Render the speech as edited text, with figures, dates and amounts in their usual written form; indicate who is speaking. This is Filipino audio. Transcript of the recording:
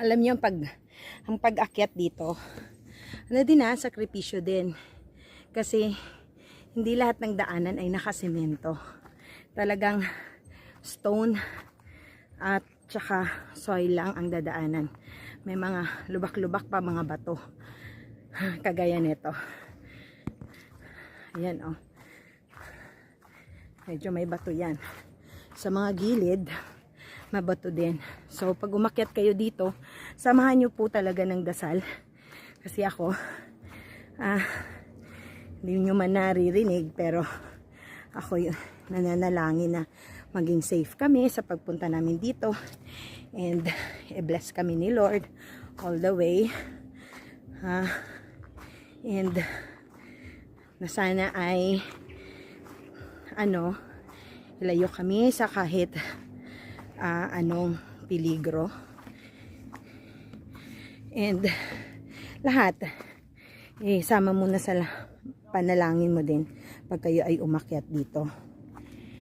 Speaker 1: alam niyo ang pag-akyat dito, ano din sakripisyo din. Kasi hindi lahat ng daanan ay nakasemento. Talagang stone at tsaka soil lang ang dadaanan. May mga lubak-lubak pa, mga bato. Kagaya nito. Ayan oh. Medyo may bato yan. Sa mga gilid, mabato din. So pag umakyat kayo dito, samahan nyo po talaga ng dasal. Kasi ako, hindi nyo man naririnig, pero ako yun, nananalangin na maging safe kami sa pagpunta namin dito. And i-bless kami ni Lord all the way. And na sana ay ilayo kami sa kahit anong peligro. And lahat sama muna sa panalangin mo din pag kayo ay umakyat dito.